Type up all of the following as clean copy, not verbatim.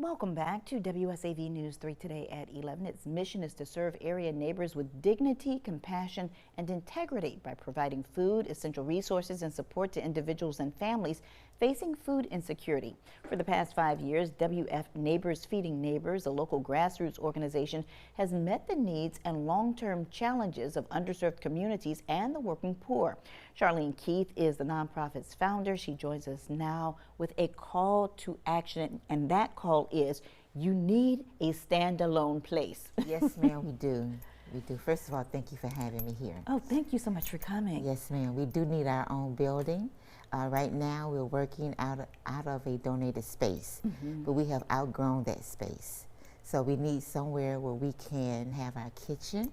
Welcome back to WSAV News 3 today at 11. Its mission is to serve area neighbors with dignity, compassion, and integrity by providing food, essential resources, and support to individuals and families facing food insecurity. For the past 5 years, WF Neighbors Feeding Neighbors, a local grassroots organization, has met the needs and long-term challenges of underserved communities and the working poor. Charlene Keith is the nonprofit's founder. She joins us now with a call to action, and that call is you need a standalone place. Yes, ma'am, we do. We do. First of all, thank you for having me here. Oh, thank you so much for coming. Yes, ma'am. We do need our own building. Right now, we're working out of a donated space, but we have outgrown that space. So we need somewhere where we can have our kitchen,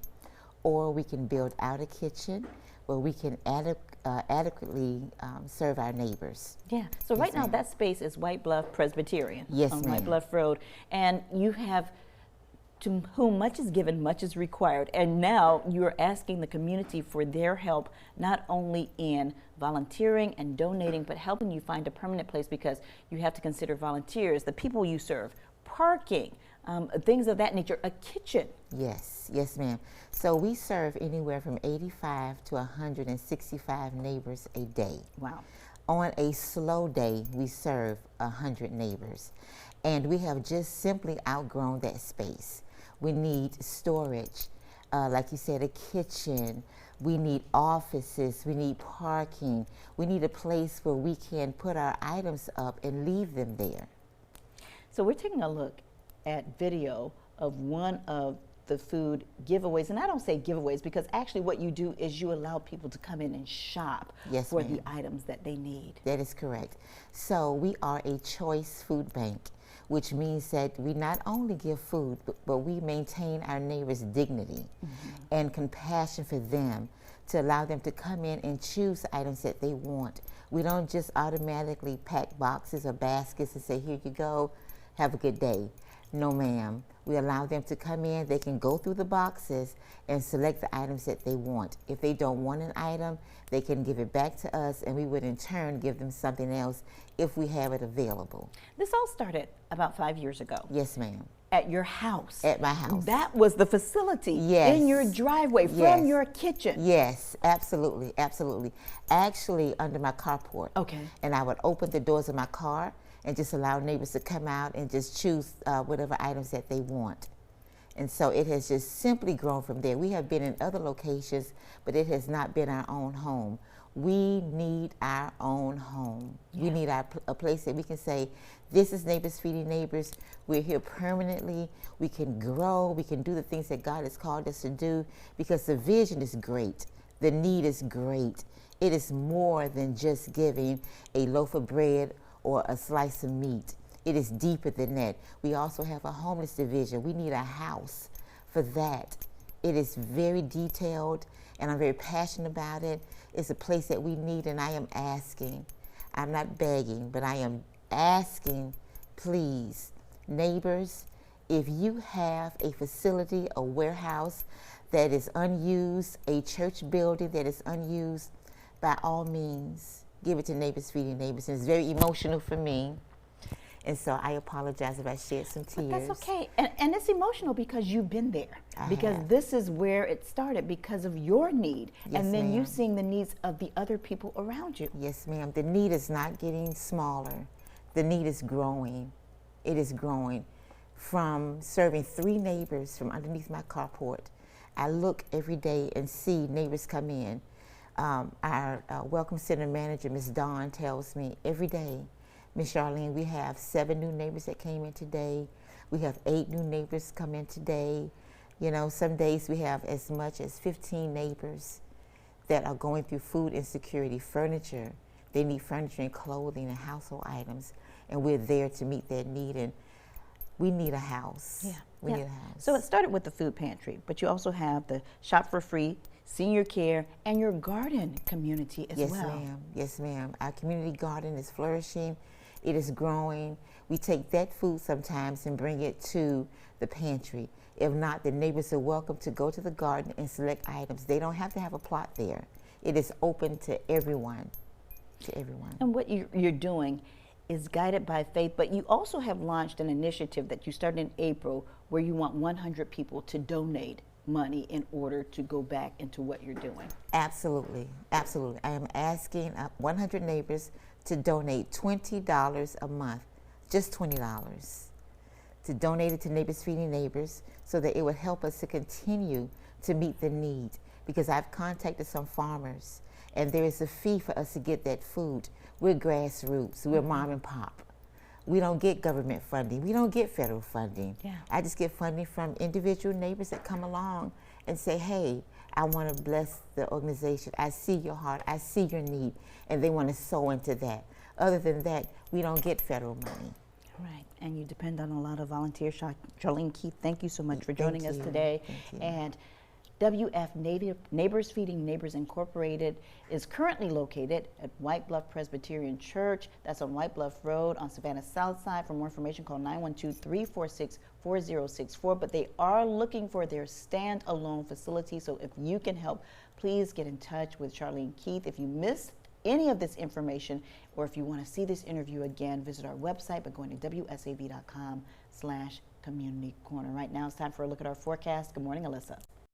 or we can build out a kitchen where we can adequately serve our neighbors. Yeah, so right now that space is White Bluff Presbyterian on White Bluff Road, and you have to whom much is given, much is required, and now you're asking the community for their help, not only in volunteering and donating, but helping you find a permanent place, because you have to consider volunteers, the people you serve, parking, things of that nature, a kitchen. Yes, yes, ma'am. So we serve anywhere from 85 to 165 neighbors a day. Wow. On a slow day, we serve 100 neighbors. And we have just simply outgrown that space. We need storage, like you said, a kitchen. We need offices, we need parking. We need a place where we can put our items up and leave them there. So we're taking a look at video of one of the food giveaways, and I don't say giveaways because actually what you do is you allow people to come in and shop for the items that they need. That is correct. So we are a choice food bank, which means that we not only give food, but we maintain our neighbors' dignity and compassion for them, to allow them to come in and choose items that they want. We don't just automatically pack boxes or baskets and say, here you go, have a good day. No, ma'am. We allow them to come in. They can go through the boxes and select the items that they want. If they don't want an item, they can give it back to us, and we would in turn give them something else if we have it available. This all started about 5 years ago. Yes, ma'am. At your house. At my house. That was the facility in your driveway from your kitchen. Yes, absolutely, absolutely. Actually, under my carport. Okay. And I would open the doors of my car and just allow neighbors to come out and just choose whatever items that they want. And so it has just simply grown from there. We have been in other locations, but it has not been our own home. We need our own home. We need a place that we can say, this is Neighbors Feeding Neighbors. We're here permanently. We can grow. We can do the things that God has called us to do, because the vision is great. The need is great. It is more than just giving a loaf of bread or a slice of meat. It is deeper than that. We also have a homeless division. We need a house for that. It is very detailed, and I'm very passionate about it. It's a place that we need, and I am asking. I'm not begging, but I am asking, please, neighbors, if you have a facility, a warehouse that is unused, a church building that is unused, by all means, give it to Neighbors Feeding Neighbors. And it's very emotional for me. And so I apologize if I shed some tears. But that's okay. And it's emotional because you've been there. Because this is where it started, because of your need. Yes, and then you seeing the needs of the other people around you. Yes, ma'am. The need is not getting smaller. The need is growing. It is growing. From serving 3 neighbors from underneath my carport, I look every day and see neighbors come in. Our Welcome Center manager, Ms. Dawn, tells me every day, Ms. Charlene, we have 7 new neighbors that came in today. We have 8 new neighbors come in today. You know, some days we have as much as 15 neighbors that are going through food insecurity, furniture. They need furniture and clothing and household items, and we're there to meet their need. And we need a house. We need a house. So it started with the food pantry, but you also have the Shop for Free, senior care, and your garden community as well. Yes, ma'am. Yes, ma'am. Our community garden is flourishing. It is growing. We take that food sometimes and bring it to the pantry. If not, the neighbors are welcome to go to the garden and select items. They don't have to have a plot there. It is open to everyone. To everyone. And what you're doing is guided by faith, but you also have launched an initiative that you started in April where you want 100 people to donate money in order to go back into what you're doing. Absolutely, absolutely. I am asking 100 neighbors to donate $20 a month, just $20, to donate it to Neighbors Feeding Neighbors so that it would help us to continue to meet the need. Because I've contacted some farmers and there is a fee for us to get that food. We're grassroots, we're mom and pop. We don't get government funding, we don't get federal funding. Yeah. I just get funding from individual neighbors that come along and say, hey, I want to bless the organization. I see your heart, I see your need, and they want to sow into that. Other than that, we don't get federal money. Right, and you depend on a lot of volunteers. Charlene Keith, thank you so much for joining us today. And WF Neighbors Feeding Neighbors Incorporated is currently located at White Bluff Presbyterian Church. That's on White Bluff Road on Savannah South Side. For more information, call 912-346-4064. But they are looking for their standalone facility. So if you can help, please get in touch with Charlene Keith. If you missed any of this information, or if you want to see this interview again, visit our website by going to wsav.com/community corner. Right now it's time for a look at our forecast. Good morning, Alyssa.